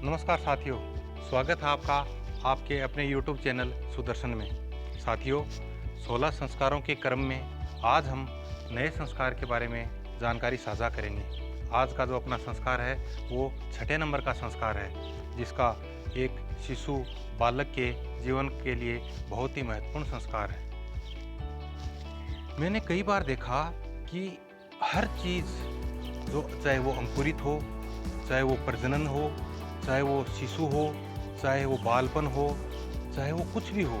नमस्कार साथियों, स्वागत है आपका आपके अपने YouTube चैनल सुदर्शन में। साथियों, 16 संस्कारों के क्रम में आज हम नए संस्कार के बारे में जानकारी साझा करेंगे। आज का जो अपना संस्कार है वो 6ठे नंबर का संस्कार है, जिसका एक शिशु बालक के जीवन के लिए बहुत ही महत्वपूर्ण संस्कार है। मैंने कई बार देखा कि हर चीज़ जो चाहे वो अंकुरित हो, चाहे वो प्रजनन हो, चाहे वो शिशु हो, चाहे वो बालपन हो, चाहे वो कुछ भी हो,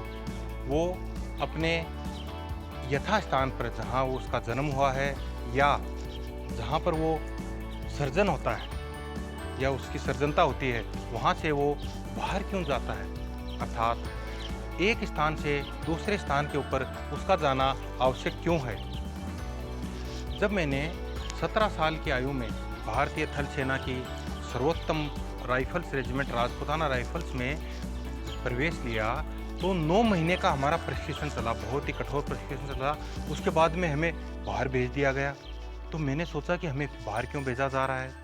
वो अपने यथास्थान पर जहाँ वो उसका जन्म हुआ है या जहाँ पर वो सर्जन होता है या उसकी सर्जनता होती है, वहाँ से वो बाहर क्यों जाता है, अर्थात एक स्थान से दूसरे स्थान के ऊपर उसका जाना आवश्यक क्यों है। जब मैंने 17 साल की आयु में भारतीय थल सेना की सर्वोत्तम राइफल्स रेजिमेंट राजपुताना राइफल्स में प्रवेश लिया तो 9 महीने का हमारा प्रशिक्षण चला, बहुत ही कठोर प्रशिक्षण चला। उसके बाद में हमें बाहर भेज दिया गया। तो मैंने सोचा कि हमें बाहर क्यों भेजा जा रहा है।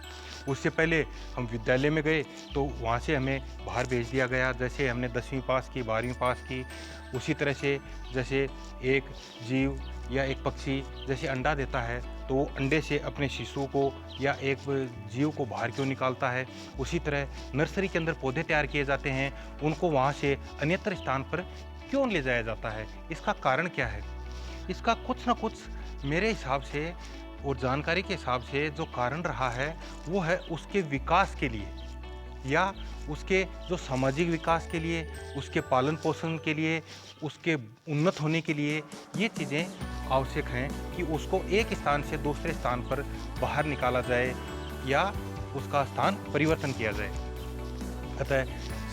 उससे पहले हम विद्यालय में गए तो वहाँ से हमें बाहर भेज दिया गया। जैसे हमने 10वीं पास की, 12वीं पास की, उसी तरह से जैसे एक जीव या एक पक्षी जैसे अंडा देता है तो वो अंडे से अपने शिशु को या एक जीव को बाहर क्यों निकालता है, उसी तरह नर्सरी के अंदर पौधे तैयार किए जाते हैं, उनको वहाँ से अन्यत्र स्थान पर क्यों ले जाया जाता है, इसका कारण क्या है। इसका कुछ ना कुछ मेरे हिसाब से और जानकारी के हिसाब से जो कारण रहा है वो है उसके विकास के लिए या उसके जो सामाजिक विकास के लिए, उसके पालन पोषण के लिए, उसके उन्नत होने के लिए ये चीज़ें आवश्यक हैं कि उसको एक स्थान से दूसरे स्थान पर बाहर निकाला जाए या उसका स्थान परिवर्तन किया जाए। अतः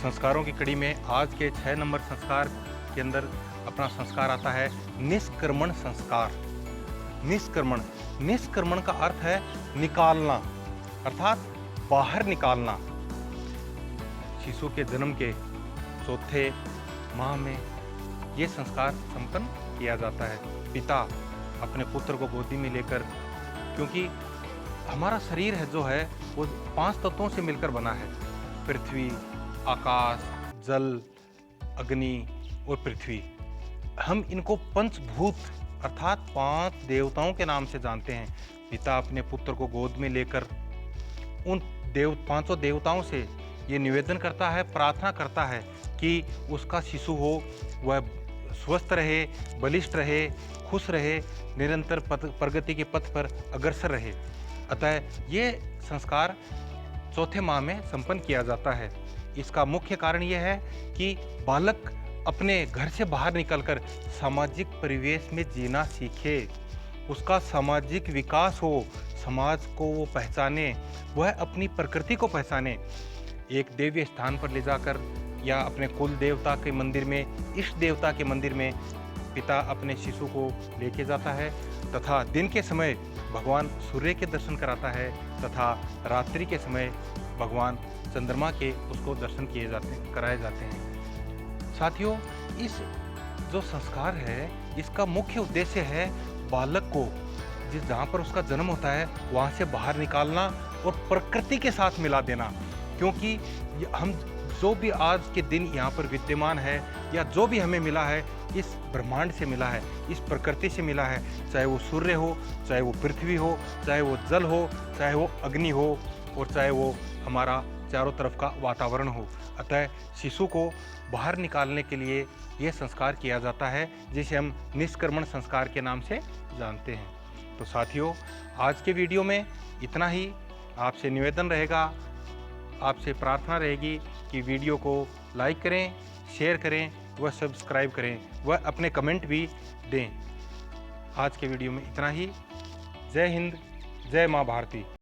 संस्कारों की कड़ी में आज के 6 नंबर संस्कार के अंदर अपना संस्कार आता है निष्क्रमण संस्कार। निष्क्रमण का अर्थ है निकालना, अर्थात बाहर निकालना। शिशु के जन्म के चौथे माह में ये संस्कार संपन्न किया जाता है। पिता अपने पुत्र को गोदी में लेकर, क्योंकि हमारा शरीर है जो है वो 5 तत्वों से मिलकर बना है, पृथ्वी, आकाश, जल, अग्नि और पृथ्वी। हम इनको पंचभूत अर्थात 5 देवताओं के नाम से जानते हैं। पिता अपने पुत्र को गोद में लेकर उन 5 देवताओं से ये निवेदन करता है, प्रार्थना करता है कि उसका शिशु हो वह स्वस्थ रहे, बलिष्ठ रहे, खुश रहे, निरंतर प्रगति के पथ पर अग्रसर रहे। अतः ये संस्कार चौथे माह में संपन्न किया जाता है। इसका मुख्य कारण यह है कि बालक अपने घर से बाहर निकलकर सामाजिक परिवेश में जीना सीखे, उसका सामाजिक विकास हो, समाज को वो पहचाने, वह अपनी प्रकृति को पहचाने। एक देवीय स्थान पर ले जाकर या अपने कुल देवता के मंदिर में, इष्ट देवता के मंदिर में पिता अपने शिशु को लेके जाता है तथा दिन के समय भगवान सूर्य के दर्शन कराता है तथा रात्रि के समय भगवान चंद्रमा के उसको दर्शन कराए जाते हैं। साथियों, इस जो संस्कार है इसका मुख्य उद्देश्य है बालक को जहाँ पर उसका जन्म होता है वहाँ से बाहर निकालना और प्रकृति के साथ मिला देना। क्योंकि हम जो भी आज के दिन यहाँ पर विद्यमान है या जो भी हमें मिला है इस ब्रह्मांड से मिला है, इस प्रकृति से मिला है, चाहे वो सूर्य हो, चाहे वो पृथ्वी हो, चाहे वो जल हो, चाहे वो अग्नि हो और चाहे वो हमारा चारों तरफ का वातावरण हो। अतः शिशु को बाहर निकालने के लिए यह संस्कार किया जाता है जिसे हम निष्क्रमण संस्कार के नाम से जानते हैं। तो साथियों, आज के वीडियो में इतना ही। आपसे निवेदन रहेगा, आपसे प्रार्थना रहेगी कि वीडियो को लाइक करें, शेयर करें व सब्सक्राइब करें व अपने कमेंट भी दें। आज के वीडियो में इतना ही। जय हिंद, जय माँ भारती।